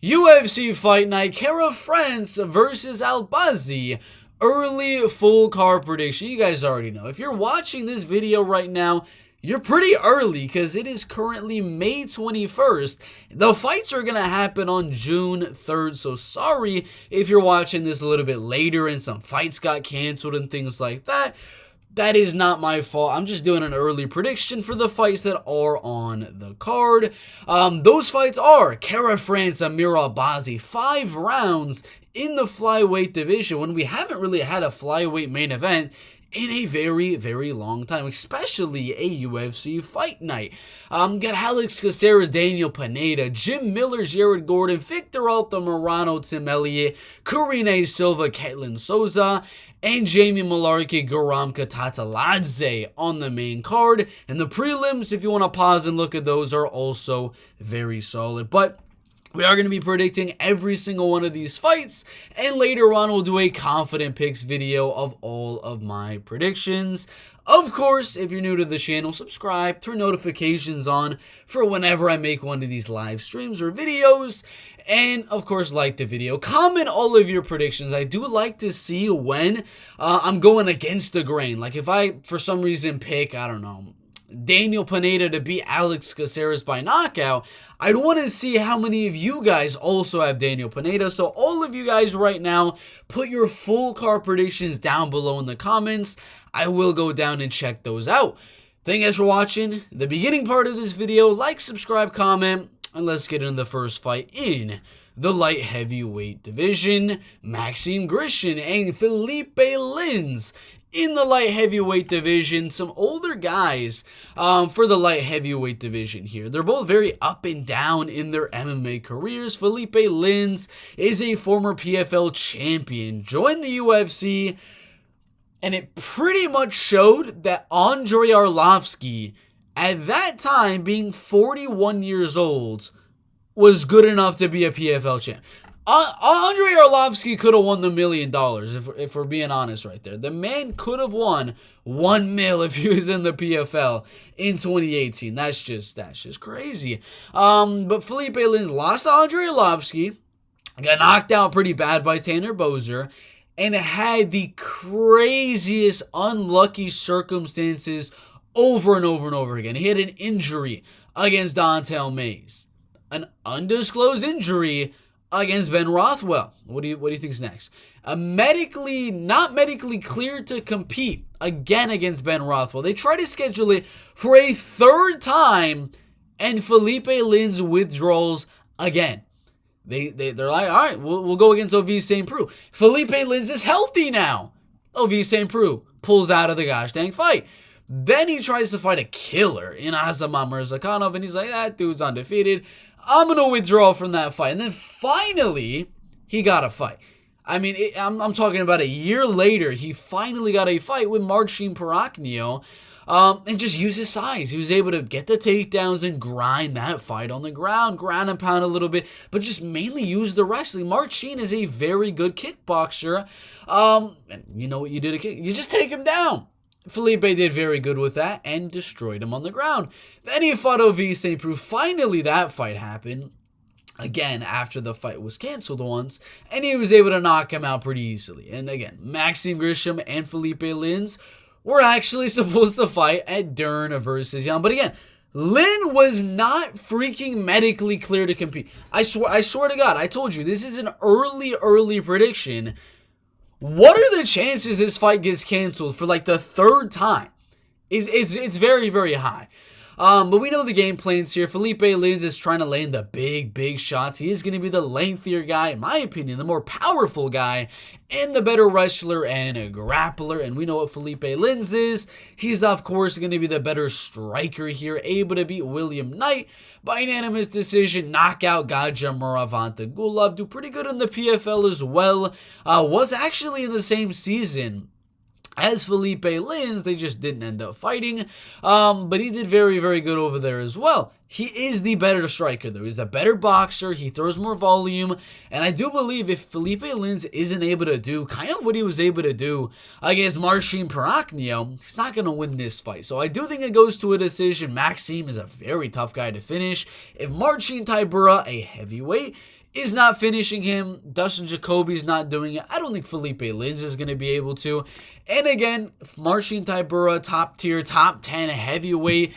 UFC Fight Night, Kara France versus Albazi. Early full card prediction. You guys already know. If you're watching this video right now, you're pretty early because it is currently May 21st. The fights are going to happen on June 3rd, so sorry if you're watching this a little bit later and some fights got canceled and things like that. That is not my fault. I'm just doing an early prediction for the fights that are on the card. Those fights are Kara France, Amir Albazi, 5 rounds in the flyweight division when we haven't really had a flyweight main event in a very, very long time, especially a UFC fight night. Got Alex Caceres, Daniel Pineda, Jim Miller, Jared Gordon, Victor Altamirano, Tim Elliot, Karine, Silva, Ketlen, Souza, and Jamie Mullarkey, Guram, Kutateladze on the main card. And the prelims, if you want to pause and look at those, are also very solid. But we are going to be predicting every single one of these fights, and later on we'll do a confident picks video of all of my predictions. Of course, if you're new to the channel, subscribe, turn notifications on for whenever I make one of these live streams or videos, and of course like the video. Comment all of your predictions. I do like to see when I'm going against the grain. Like if I, for some reason, pick, I don't know, Daniel Pineda to beat Alex Caceres by knockout, I'd want to see how many of you guys also have Daniel Pineda. So all of you guys right now, put your full card predictions down below in the comments. I will go down and check those out. Thank you guys for watching the beginning part of this video. Like, subscribe, comment, and let's get into the first fight in the light heavyweight division. Maxim Grishin and Phillipe in the light heavyweight division. Some older guys for the light heavyweight division here. They're both very up and down in their MMA careers. Phillipe is a former PFL champion, joined the UFC, and it pretty much showed that Andrei Arlovski, at that time being 41 years old, was good enough to be a PFL champ. Andrei Arlovski could have won the $1 million, if we're being honest right there. The man could have won $1 million if he was in the PFL in 2018. That's just crazy. But Phillipe lost to Andrei Arlovski, got knocked out pretty bad by Tanner Boser, and had the craziest unlucky circumstances over and over and over again. He had an injury against Don'Tale Mayes, an undisclosed injury against Ben Rothwell. What do you think's next? Not medically cleared to compete again against Ben Rothwell. They tried to schedule it for a third time, and Phillipe withdrawals again. They're like, all right, we'll go against Ovi St. Preux. Phillipe is healthy now. Ovi St. Preux pulls out of the gosh dang fight. Then he tries to fight a killer in Azamat Murzakanov, and he's like, that dude's undefeated. I'm going to withdraw from that fight. And then finally, he got a fight. I mean, I'm talking about a year later, he finally got a fight with Marcin Prachnio, and just used his size. He was able to get the takedowns and grind that fight on the ground, ground and pound a little bit, but just mainly use the wrestling. Marcin is a very good kickboxer. And you know what you do to kick? You just take him down. Phillipe did very good with that and destroyed him on the ground. Then he fought Ovi St. Preux. Finally, that fight happened again after the fight was canceled once, and he was able to knock him out pretty easily. And again, Maxim Grishin and Phillipe were actually supposed to fight at Dern versus Young. But again, Lin was not freaking medically clear to compete. I swear to God, I told you, this is an early prediction. What are the chances this fight gets canceled for like the third time? It's very, very high. But we know the game plans here. Phillipe is trying to land the big shots. He is going to be the lengthier guy, in my opinion, the more powerful guy, and the better wrestler and a grappler. And we know what Phillipe is. He's, of course, going to be the better striker here, able to beat William Knight by unanimous decision, knockout Gaja Muravanta Gulov. Do pretty good in the PFL as well. Was actually in the same season as Phillipe, they just didn't end up fighting, but he did very, very good over there as well. He is the better striker, though. He's the better boxer. He throws more volume, and I do believe if Phillipe isn't able to do kind of what he was able to do against Marcin Prachnio, he's not going to win this fight. So I do think it goes to a decision. Maxim is a very tough guy to finish. If Marcin Tybura, a heavyweight, is not finishing him. Dustin Jacoby's not doing it. I don't think Phillipe Lins is going to be able to. And again, Marcin Tybura, top tier, top 10 heavyweight,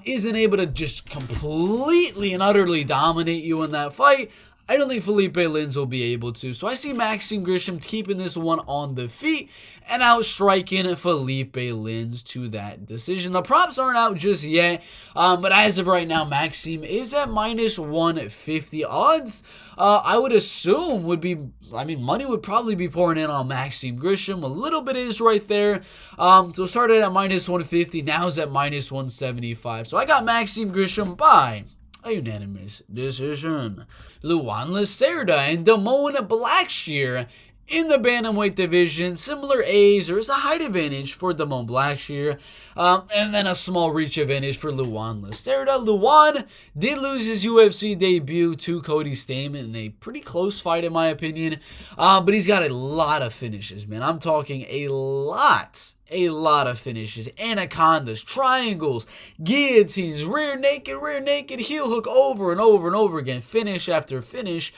isn't able to just completely and utterly dominate you in that fight. I don't think Phillipe Lins will be able to. So I see Maxim Grishin keeping this one on the feet and outstriking Phillipe Lins to that decision. The props aren't out just yet, but as of right now, Maxim is at minus 150 odds. I would assume money would probably be pouring in on Maxim Grishin. A little bit is right there. So started at minus 150, now is at minus 175. So I got Maxim Grishin by a unanimous decision. Luan Lacerda and Damon Blackshear in the bantamweight division. Similar A's. There is a height advantage for Damon Blackshear, and then a small reach advantage for Luan Lacerda. Luan did lose his UFC debut to Cody Stamann in a pretty close fight, in my opinion, but he's got a lot of finishes, man. I'm talking a lot of finishes. Anacondas, triangles, guillotines, rear naked, heel hook over and over and over again. Finish after finish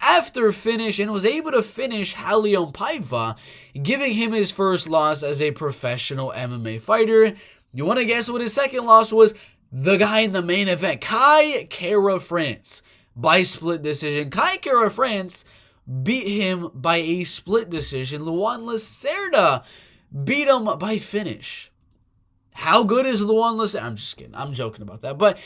after finish, and was able to finish Raulian Paiva, giving him his first loss as a professional MMA fighter. You want to guess what his second loss was? The guy in the main event, Kai Kara France, by split decision. Kai Kara France beat him by a split decision. Luan Lacerda beat him by finish. How good is Luan Lacerda? I'm just kidding. I'm joking about that. But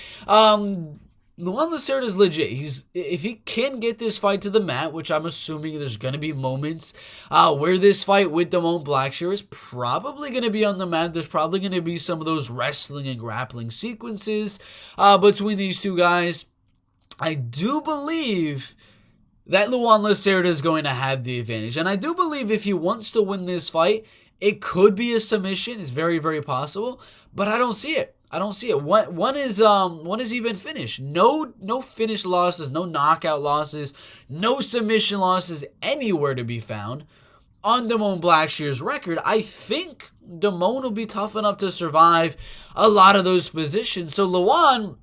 Luan Lacerda is legit. If he can get this fight to the mat, which I'm assuming there's going to be moments where this fight with Damon Blackshear is probably going to be on the mat. There's probably going to be some of those wrestling and grappling sequences between these two guys. I do believe that Luan Lacerda is going to have the advantage. And I do believe if he wants to win this fight, it could be a submission. It's very, very possible. But I don't see it. When has he been finished? No finish losses, no knockout losses, no submission losses anywhere to be found on Damon Blackshear's record. I think Damon will be tough enough to survive a lot of those positions. So Luan,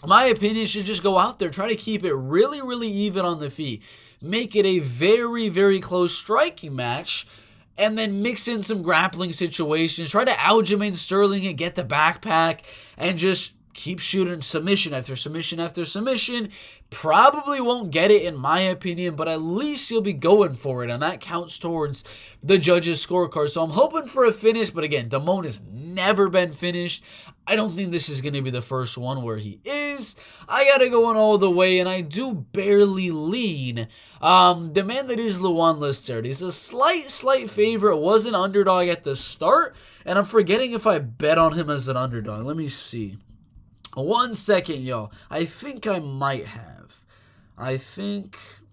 my opinion, should just go out there, try to keep it really, really even on the feet, make it a very, very close striking match, and then mix in some grappling situations. Try to Aljamain Sterling and get the backpack and just keep shooting submission after submission after submission. Probably won't get it, in my opinion, but at least he'll be going for it, and that counts towards the judges' scorecard. So I'm hoping for a finish, but again, Damon has never been finished. I don't think this is going to be the first one where he is. I got to go in all the way, and I do barely lean the man that is Luan Lacerda. He's a slight favorite. Was an underdog at the start, and I'm forgetting if I bet on him as an underdog. Let me see. 1 second, y'all. I think I might have.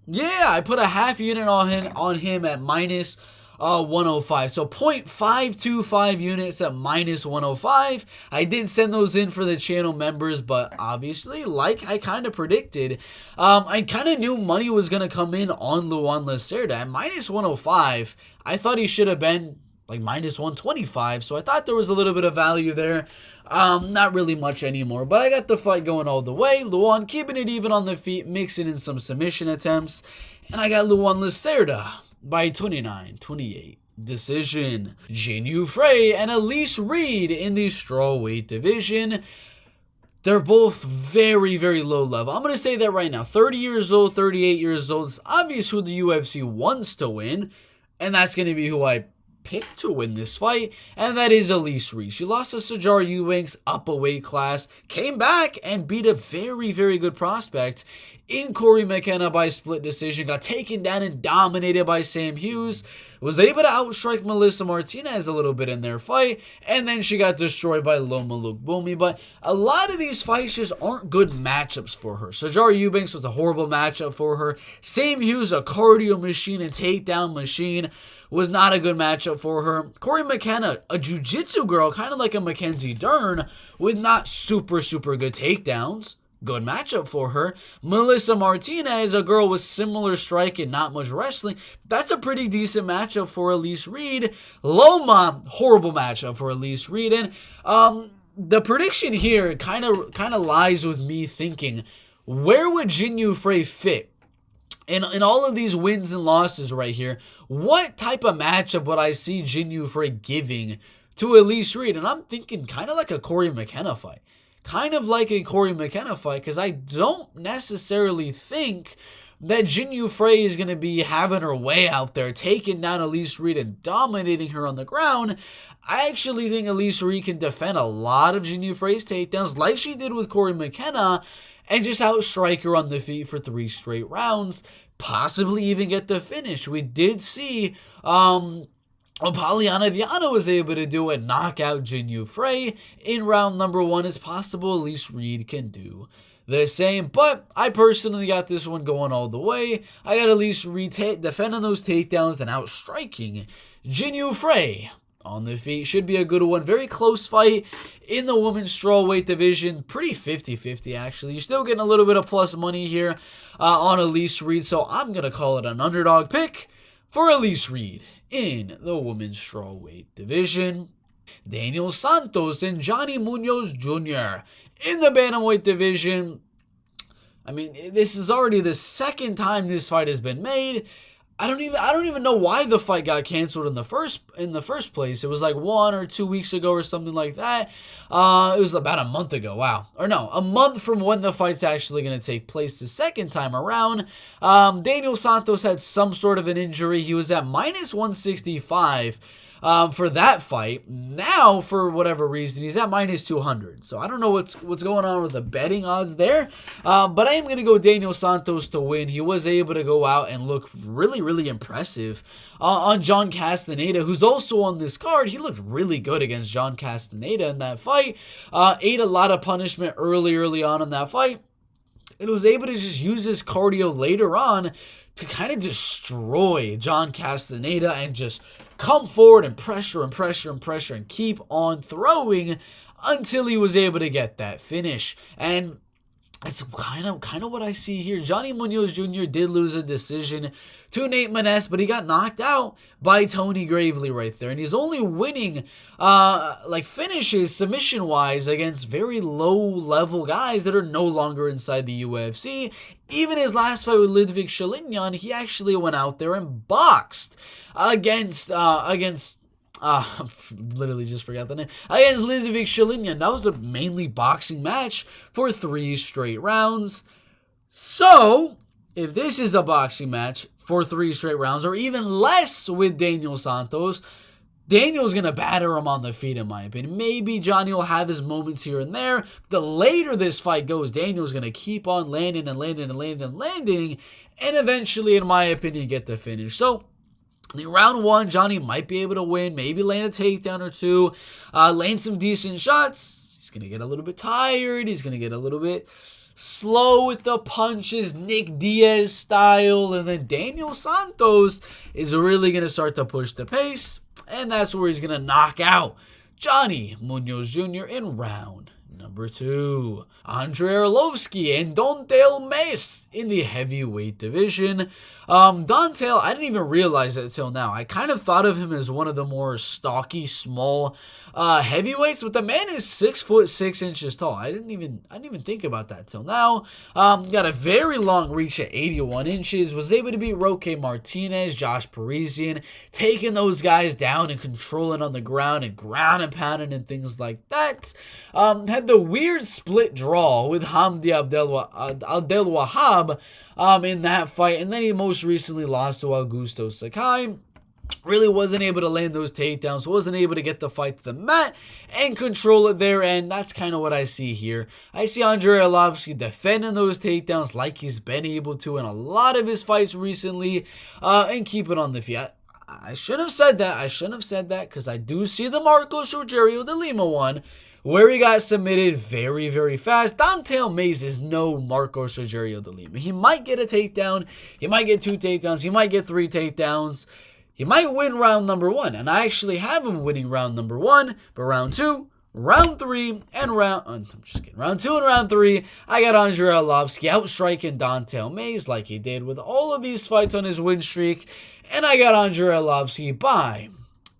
Yeah, I put a half unit on him at minus 105. So 0.525 units at minus 105. I did send those in for the channel members, but obviously, like I kind of predicted, I kind of knew money was going to come in on Luan Lacerda. At minus 105, I thought he should have been like minus 125, so I thought there was a little bit of value there. Not really much anymore, but I got the fight going all the way. Luan keeping it even on the feet, mixing in some submission attempts, and I got Luan Lacerda by 29-28 decision. Jinh Frey and Elise Reed in the strawweight division. They're both very, very low level. I'm going to say that right now. 30 years old, 38 years old. It's obvious who the UFC wants to win, and that's going to be who I picked to win this fight, and that is Elise Reed. She lost to Sijara Eubanks up a weight class, came back and beat a very, very good prospect in Corey McKenna by split decision, got taken down and dominated by Sam Hughes, was able to outstrike Melissa Martinez a little bit in their fight, and then she got destroyed by Loma Lookboonmee. But a lot of these fights just aren't good matchups for her. Sijara Eubanks was a horrible matchup for her. Sam Hughes, a cardio machine and takedown machine, was not a good matchup for her. Corey McKenna, a jiu-jitsu girl, kind of like a Mackenzie Dern, with not super, super good takedowns. Good matchup for her. Melissa Martinez, a girl with similar strike and not much wrestling. That's a pretty decent matchup for Elise Reed. Loma, horrible matchup for Elise Reed. And the prediction here kind of lies with me thinking, where would Jinh Frey fit in all of these wins and losses right here, what type of matchup would I see Jinh Frey giving to Elise Reed? And I'm thinking kind of like a Corey McKenna fight. Kind of like a Corey McKenna fight, because I don't necessarily think that Jinh Frey is going to be having her way out there, taking down Elise Reed and dominating her on the ground. I actually think Elise Reed can defend a lot of Jinh Frey's takedowns like she did with Corey McKenna and just outstrike her on the feet for 3 straight rounds, possibly even get the finish. We did see Polyana Viana was able to do it, knock out Jinh Frey in round number 1. It's possible Elise Reed can do the same, but I personally got this one going all the way. I got Elise Reed defending those takedowns and outstriking Jinh Frey on the feet. Should be a good one. Very close fight in the women's strawweight division. Pretty 50-50 actually. You're still getting a little bit of plus money here on Elise Reed, so I'm going to call it an underdog pick for Elise Reed in the women's strawweight division. Daniel Santos and Johnny Munoz Jr. in the bantamweight division. I mean, this is already the second time this fight has been made. I don't even know why the fight got canceled in the first place. It was like 1 or 2 weeks ago or something like that. It was about a month ago. Wow. Or no, a month from when the fight's actually going to take place the second time around. Daniel Santos had some sort of an injury. He was at minus 165 for that fight. Now, for whatever reason, he's at minus 200. So I don't know what's going on with the betting odds there. But I am going to go Daniel Santos to win. He was able to go out and look really, really impressive on John Castañeda, who's also on this card. He looked really good against John Castañeda in that fight. Ate a lot of punishment early on in that fight. And was able to just use his cardio later on to kind of destroy John Castañeda and just come forward and pressure and keep on throwing until he was able to get that finish. And it's kind of what I see here. Johnny Munoz Jr. did lose a decision to Nate Maness, but he got knocked out by Tony Gravely right there. And he's only winning finishes submission-wise against very low-level guys that are no longer inside the UFC. Even his last fight with Ludwig Shalinyan, he actually went out there and boxed against literally just forgot the name. Against Ludwig Shalinyan. That was a mainly boxing match for 3 straight rounds. So, if this is a boxing match for 3 straight rounds, or even less with Daniel Santos, Daniel's going to batter him on the feet, in my opinion. Maybe Johnny will have his moments here and there. The later this fight goes, Daniel's going to keep on landing, and eventually, in my opinion, get the finish. So, in round 1, Johnny might be able to win, maybe land a takedown or 2, land some decent shots. He's going to get a little bit tired. He's going to get a little bit slow with the punches, Nick Diaz style. And then Daniel Santos is really going to start to push the pace. And that's where he's going to knock out Johnny Munoz Jr. in round number 2. Andrei Arlovski and Dontel Mace in the heavyweight division. Dontel, I didn't even realize it until now. I kind of thought of him as one of the more stocky, small heavyweights, but the man is 6'6" tall. I didn't even think about that till now. Got a very long reach at 81 inches. Was able to beat Roque Martinez, Josh Parisian, taking those guys down and controlling on the ground and pounding and things like that. Had the weird split draw with Hamdi Abdel Wahab in that fight, and then he most recently lost to Augusto Sakai. Really wasn't able to land those takedowns, wasn't able to get the fight to the mat and control it there, and that's kind of what I see here. I see Andrei Arlovski defending those takedowns like he's been able to in a lot of his fights recently, and keep it on the feet. I shouldn't have said that, because I do see the Marcos Rogerio de Lima one, where he got submitted very, very fast. Dontel Mace is no Marcos Rogerio de Lima. He might get a takedown, he might get 2 takedowns, he might get 3 takedowns. He might win round number 1, and I actually have him winning round number 1, but round 2, round 3, and round 2 and round 3, I got Andrei Arlovski outstriking Dontel Mace like he did with all of these fights on his win streak, and I got Andrei Arlovski by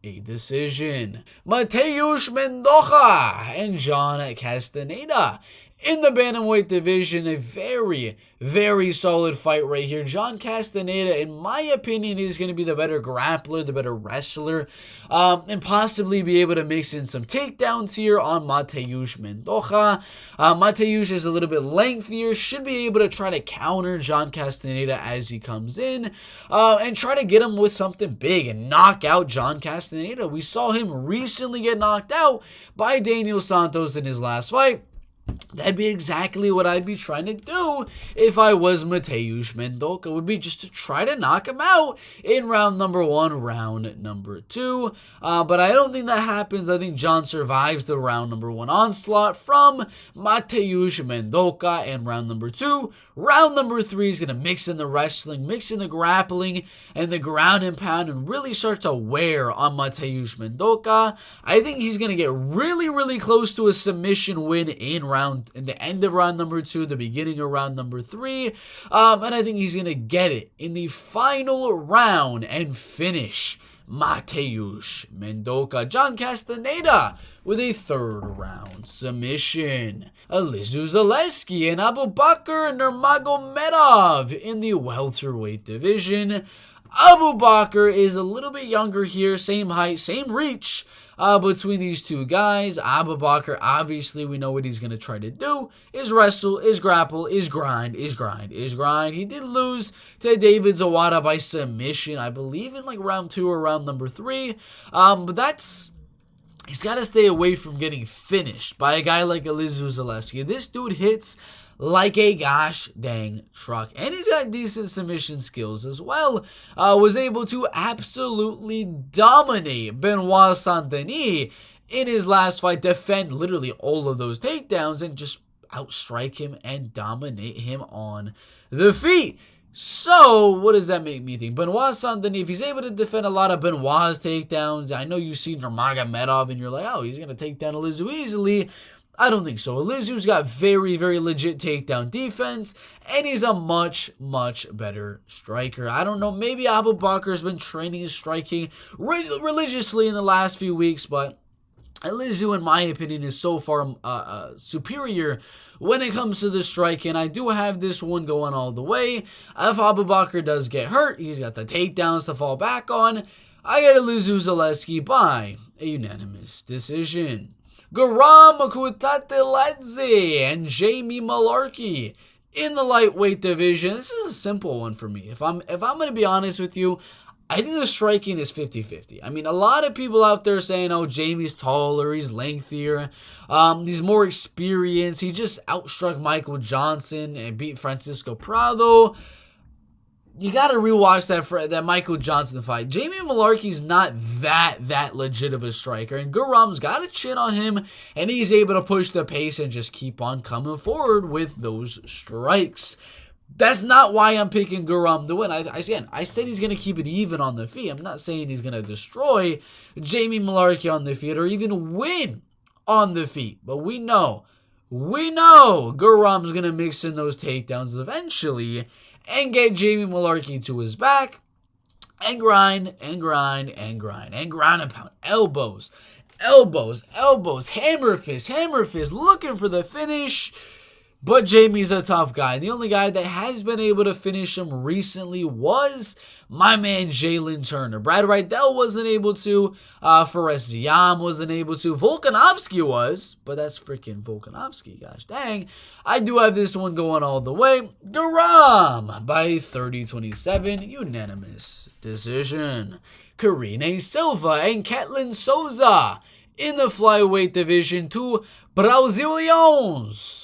a decision. Mateus Mendonca and John Castañeda In the bantamweight division, a very, very solid fight right here. John Castañeda, in my opinion, is going to be the better grappler, the better wrestler, and possibly be able to mix in some takedowns here on Mateus Mendonca. Mateus is a little bit lengthier, should be able to try to counter John Castañeda as he comes in, and try to get him with something big and knock out John Castañeda. We saw him recently get knocked out by Daniel Santos in his last fight. That'd be exactly what I'd be trying to do if I was Mateus Mendonca. Would be just to try to knock him out in round number 1, round number 2. But I don't think that happens. I think John survives the round number 1 onslaught from Mateus Mendonca. And round number 2, round number 3 is going to mix in the wrestling, mix in the grappling, and the ground and pound, and really start to wear on Mateus Mendonca. I think he's going to get really, really close to a submission win in the end of round number 2, the beginning of round number 3, and I think he's going to get it in the final round and finish Mateus Mendonca. John Castañeda with a 3rd round submission. Elizeu, Zaleski, and Abubakar Nurmagomedov in the welterweight division. Abubakar is a little bit younger here, same height, same reach. Between these two guys, Abubakar, obviously we know what he's going to try to do, is wrestle, is grapple, is grind. He did lose to David Zawada by submission, I believe in like round 2 or round number 3, but he's got to stay away from getting finished by a guy like Elizeu Zaleski. This dude hits like a gosh dang truck, and he's got decent submission skills as well. Was able to absolutely dominate Benoit Saint-Denis in his last fight, defend literally all of those takedowns, and just outstrike him and dominate him on the feet. So, what does that make me think? Benoit Saint-Denis, if he's able to defend a lot of Benoit's takedowns, I know you see Nurmagomedov and you're like, oh, he's going to take down Elizeu easily. I don't think so. Elizeu's got very, very legit takedown defense, and he's a much, much better striker. I don't know, maybe Abubakar's been training his striking religiously in the last few weeks, but Elizeu, in my opinion, is so far superior when it comes to the striking. I do have this one going all the way. If Abubakar does get hurt, he's got the takedowns to fall back on. I got Elizeu Zaleski by a unanimous decision. Guram, Kutateladze, and Jamie Mullarkey in the lightweight division. This is a simple one for me. If I'm going to be honest with you, I think the striking is 50-50. I mean, a lot of people out there saying, oh, Jamie's taller, he's lengthier, he's more experienced, he just outstruck Michael Johnson and beat Francisco Prado. You got to rewatch that Michael Johnson fight. Jamie Mullarkey's not that legit of a striker, and Guram's got a chin on him, and he's able to push the pace and just keep on coming forward with those strikes. That's not why I'm picking Guram to win. I said he's going to keep it even on the feet. I'm not saying he's going to destroy Jamie Mullarkey on the feet or even win on the feet, but we know Guram's going to mix in those takedowns eventually and get Jamie Mullarkey to his back and grind and pound. Elbows, hammer fist, looking for the finish. But Jamie's a tough guy. The only guy that has been able to finish him recently was my man Jalen Turner. Brad Rydell wasn't able to. Fares Ziam wasn't able to. Volkanovski was. But that's freaking Volkanovski. Gosh dang. I do have this one going all the way. Guram by 30-27. Unanimous decision. Karine Silva and Ketlen Souza in the flyweight division. Two Brazilians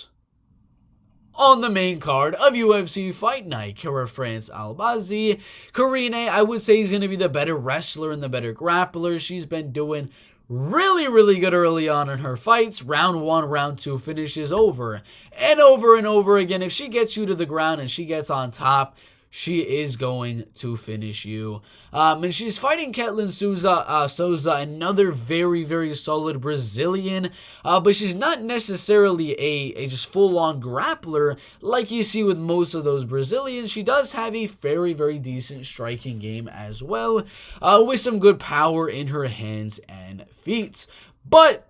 on the main card of UFC Fight Night. Kara France Albazi. Karine, I would say, he's going to be the better wrestler and the better grappler. She's been doing really good early on in her fights. Round 1, round 2 finishes over and over again. If she gets you to the ground and she gets on top, she is going to finish you. And she's fighting Ketlen Souza, another very solid Brazilian. But she's not necessarily a just full-on grappler like you see with most of those Brazilians. She does have a very decent striking game as well, with some good power in her hands and feet. But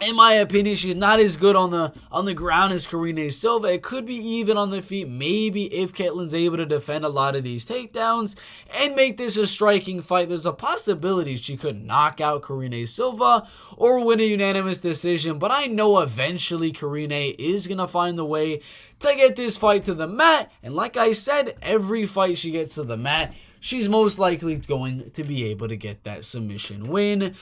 In my opinion, she's not as good on the ground as Karine Silva. It could be even on the feet. Maybe if Ketlen's able to defend a lot of these takedowns and make this a striking fight, there's a possibility she could knock out Karine Silva or win a unanimous decision. But I know eventually Karine is going to find the way to get this fight to the mat. And like I said, every fight she gets to the mat, she's most likely going to be able to get that submission win.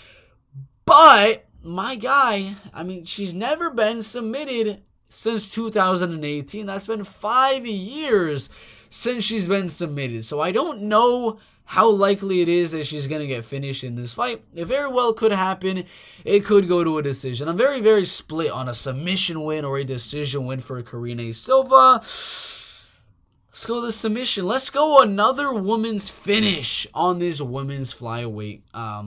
But my guy, I mean, she's never been submitted since 2018. That's been 5 years since she's been submitted. So I don't know how likely it is that she's going to get finished in this fight. It very well could happen. It could go to a decision. I'm very, very split on a submission win or a decision win for Karine Silva. Let's go the submission. Let's go another woman's finish on this women's flyweight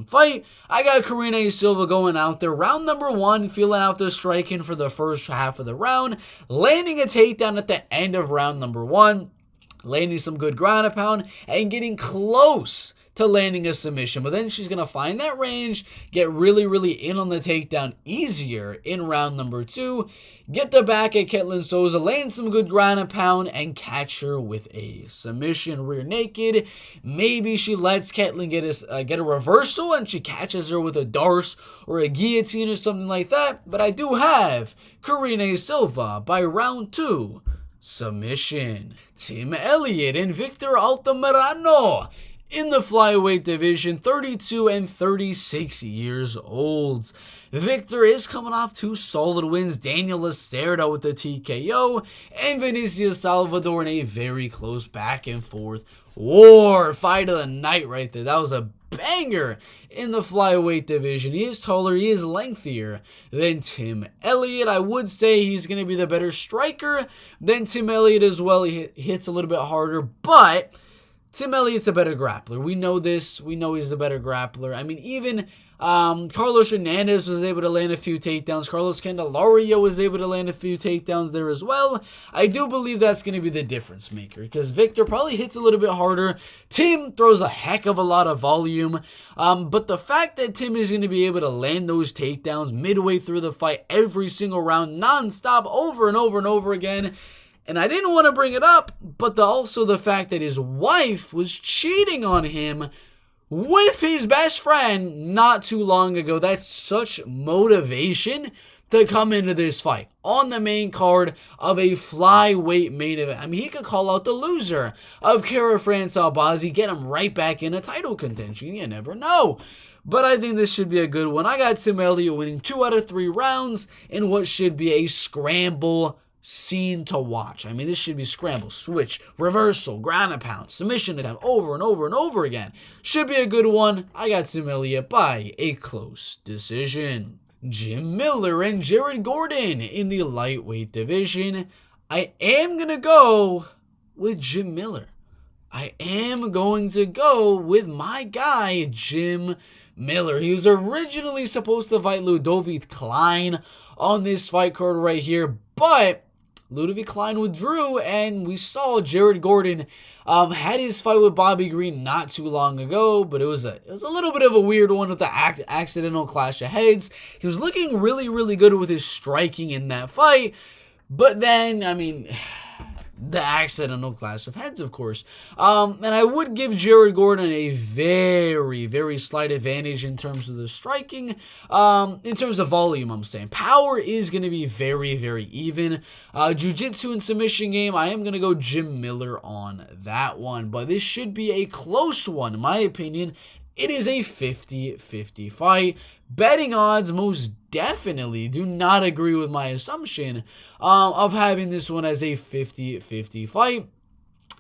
fight. I got Karine Silva going out there. Round number 1, feeling out the striking for the first half of the round. Landing a takedown at the end of round number 1. Landing some good ground and pound and getting close to landing a submission. But then she's going to find that range, get really, really in on the takedown easier in round number 2, get the back at Ketlen Souza, land some good ground and pound, and catch her with a submission rear naked. Maybe she lets Ketlen get a reversal and she catches her with a darce or a guillotine or something like that. But I do have Karine Silva by round 2 submission. Tim Elliot and Victor Altamirano in the flyweight division, 32 and 36 years old. Victor is coming off 2 solid wins. Daniel Lacerda with the TKO and Vinicius Salvador in a very close back and forth war. Fight of the night right there. That was a banger in the flyweight division. He is taller, he is lengthier than Tim Elliot. I would say he's going to be the better striker than Tim Elliot as well. He hits a little bit harder, but Tim Elliott's a better grappler. We know this. We know he's the better grappler. I mean, even Carlos Hernandez was able to land a few takedowns. Carlos Candelario was able to land a few takedowns there as well. I do believe that's going to be the difference maker because Victor probably hits a little bit harder. Tim throws a heck of a lot of volume. But the fact that Tim is going to be able to land those takedowns midway through the fight, every single round, nonstop, over and over and over again. And I didn't want to bring it up, but also the fact that his wife was cheating on him with his best friend not too long ago. That's such motivation to come into this fight on the main card of a flyweight main event. I mean, he could call out the loser of Kara France Albazi, get him right back in a title contention. You never know. But I think this should be a good one. I got Tim Elliott winning 2 out of 3 rounds in what should be a scramble scene to watch. I mean, this should be scramble, switch, reversal, ground and pound, submission attempt over and over and over again. Should be a good one. I got Tim Elliott by a close decision. Jim Miller and Jared Gordon in the lightweight division. I am going to go with Jim Miller. I am going to go with my guy, Jim Miller. He was originally supposed to fight Ludovic Klein on this fight card right here, but Ludovic Klein withdrew, and we saw Jared Gordon had his fight with Bobby Green not too long ago, but it was a little bit of a weird one with the accidental clash of heads. He was looking really, really good with his striking in that fight, but then, I mean, the accidental clash of heads, of course. And I would give Jared Gordon a very, very slight advantage in terms of the striking. In terms of volume, I'm saying. Power is going to be very, very even. Jiu-jitsu and submission game, I am going to go Jim Miller on that one. But this should be a close one, in my opinion. It is a 50-50 fight. Betting odds most definitely do not agree with my assumption of having this one as a 50-50 fight,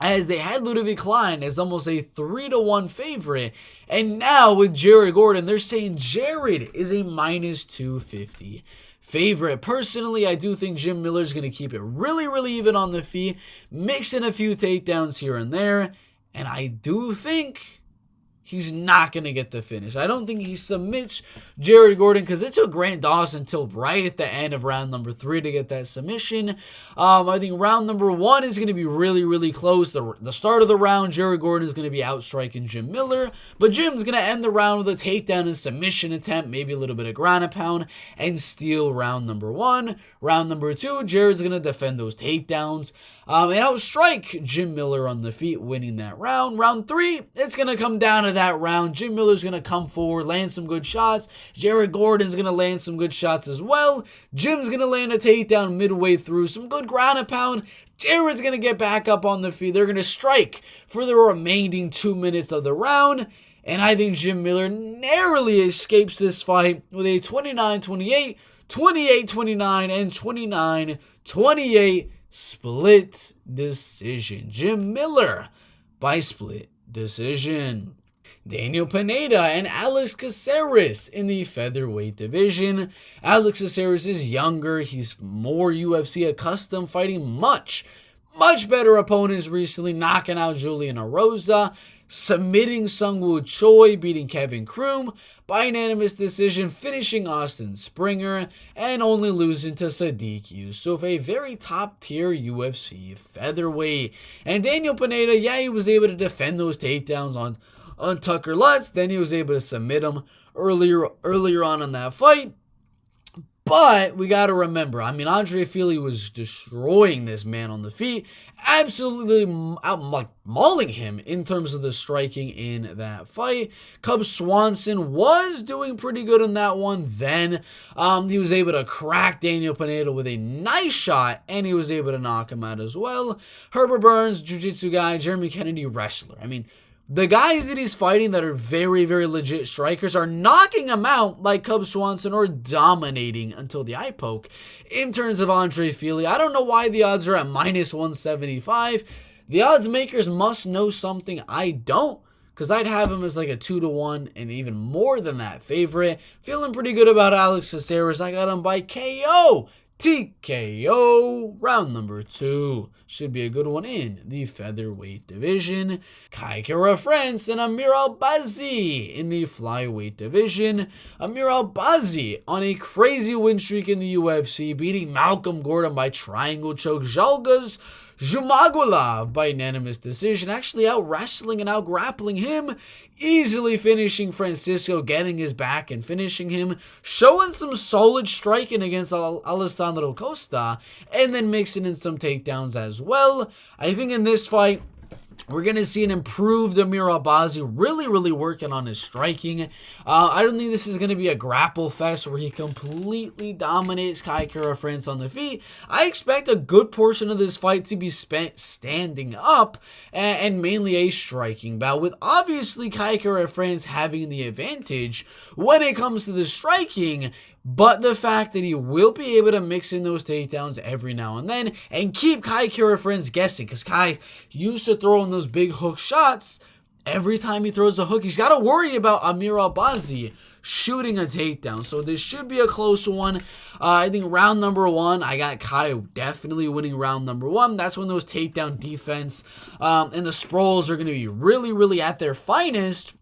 as they had Ludovic Klein as almost a 3-1 favorite, and now with Jared Gordon, they're saying Jared is a -250 favorite. Personally, I do think Jim Miller's going to keep it really, really even on the feet, mix in a few takedowns here and there, and I do think he's not going to get the finish. I don't think he submits Jared Gordon because it took Grant Dawson until right at the end of round number 3 to get that submission. I think round number 1 is going to be really, really close. The start of the round, Jared Gordon is going to be outstriking Jim Miller, but Jim's going to end the round with a takedown and submission attempt, maybe a little bit of ground and pound, and steal round number 1. Round number 2, Jared's going to defend those takedowns and outstrike Jim Miller on the feet, winning that round. Round 3, it's going to come down to that round. Jim Miller's going to come forward, land some good shots. Jared Gordon's going to land some good shots as well. Jim's going to land a takedown midway through, some good ground and pound. Jared's going to get back up on the feet. They're going to strike for the remaining 2 minutes of the round. And I think Jim Miller narrowly escapes this fight with a 29-28, 28-29, and 29-28 split decision. Jim Miller by split decision. Daniel Pineda and Alex Caceres in the featherweight division. Alex Caceres is younger. He's more UFC accustomed, fighting much better opponents recently, knocking out Julian Erosa, submitting Sungwoo Choi, beating Kevin Kroom by unanimous decision, finishing Austin Springer, and only losing to Sadiq Yusuf, a very top-tier UFC featherweight. And Daniel Pineda, yeah, he was able to defend those takedowns on Tucker Lutz. Then he was able to submit him earlier on in that fight. But we got to remember, I mean, Andrei Phillipe was destroying this man on the feet, absolutely mauling him in terms of the striking in that fight. Cub Swanson was doing pretty good in that one. Then he was able to crack Daniel Pineda with a nice shot, and he was able to knock him out as well. Herbert Burns, jiu-jitsu guy. Jeremy Kennedy, wrestler. I mean, the guys that he's fighting that are very, very legit strikers are knocking him out like Cub Swanson or dominating until the eye poke. In terms of Andrei Phillipe, I don't know why the odds are at minus 175. The odds makers must know something I don't, because I'd have him as like a 2-1 and even more than that favorite. Feeling pretty good about Alex Caceres. I got him by KO. TKO round number 2. Should be a good one in the featherweight division. Kai Kara France and Amir Albazi in the flyweight division. Amir Albazi on a crazy win streak in the UFC, beating Malcolm Gordon by triangle choke. Zhalgas Zhumagulov by unanimous decision, actually out wrestling and out grappling him, easily finishing Francisco, getting his back and finishing him, showing some solid striking against Alessandro Costa, and then mixing in some takedowns as well. I think in this fight, we're going to see an improved Amir Albazi really working on his striking. I don't think this is going to be a grapple fest where he completely dominates Kai Kara France on the feet. I expect a good portion of this fight to be spent standing up and mainly a striking bout, with obviously Kai Kara France having the advantage when it comes to the striking. But the fact that he will be able to mix in those takedowns every now and then and keep Kai Kara France guessing, because Kai used to throw in those big hook shots. Every time he throws a hook, he's got to worry about Amir Albazi shooting a takedown. So this should be a close one. I think round number 1, I got Kai definitely winning round number 1. That's when those takedown defense and the sprawls are going to be really at their finest.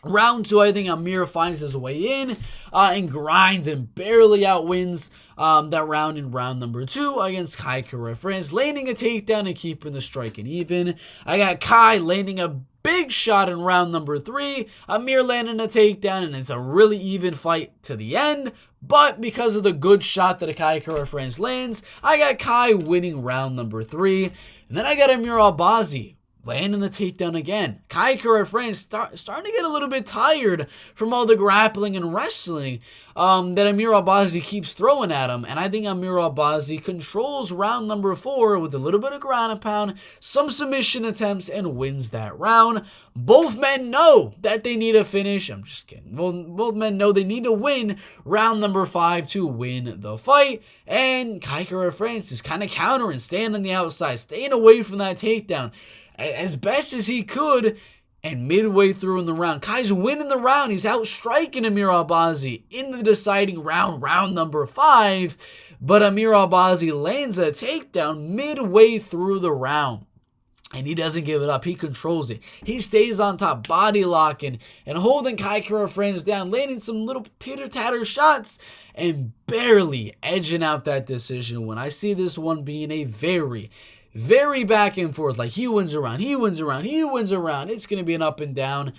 Round 2, I think Amir finds his way in and grinds and barely outwins that round in round number 2 against Kai Kara France, landing a takedown and keeping the striking even. I got Kai landing a big shot in round number 3, Amir landing a takedown, and it's a really even fight to the end. But because of the good shot that Kai Kara France lands, I got Kai winning round number 3. And then I got Amir Albazi landing the takedown again. Kai Kara France starting to get a little bit tired from all the grappling and wrestling that Amir Albazi keeps throwing at him. And I think Amir Albazi controls round number 4 with a little bit of ground and pound, some submission attempts, and wins that round. Both men know that they need a finish. I'm just kidding. Both men know they need to win round number 5 to win the fight. And Kai Kara France is kind of countering, staying on the outside, staying away from that takedown as best as he could, and midway through in the round, Kai's winning the round. He's outstriking Amir Albazi in the deciding round, round number 5, but Amir Albazi lands a takedown midway through the round. And he doesn't give it up. He controls it. He stays on top, body locking and holding Kara France down, landing some little titter-tatter shots and barely edging out that decision win. I see this one being a very, very back and forth. Like he wins around, he wins around, he wins around. It's going to be an up and down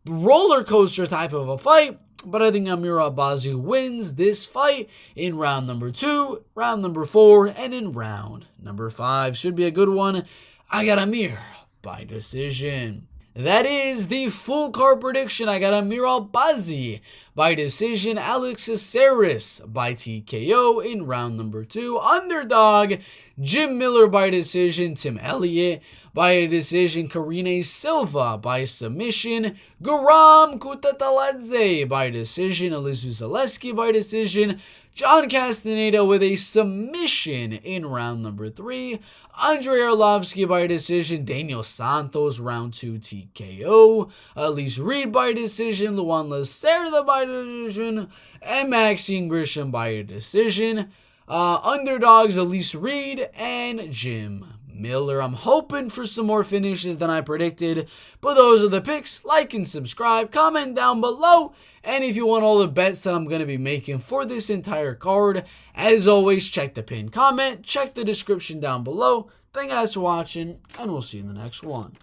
roller coaster type of a fight. But I think Amir Albazi wins this fight in round number 2, round number 4, and in round number 5. Should be a good one. I got Amir by decision. That is the full card prediction. I got Amir Albazi by decision. Alex Caceres by TKO in round number 2. Underdog, Jim Miller by decision. Tim Elliot by a decision. Karine Silva by submission. Guram Kutateladze by decision. Elizeu Zaleski by decision. John Castañeda with a submission in round number 3. Andrei Arlovski by decision. Daniel Santos round 2 TKO. Elise Reed by decision. Luan Lacerda by decision. And Maxim Grishin by a decision. Underdogs Elise Reed and Jim Miller. I'm hoping for some more finishes than I predicted. But those are the picks. Like and subscribe. Comment down below. And if you want all the bets that I'm going to be making for this entire card, as always, check the pinned comment, check the description down below. Thank you guys for watching, and we'll see you in the next one.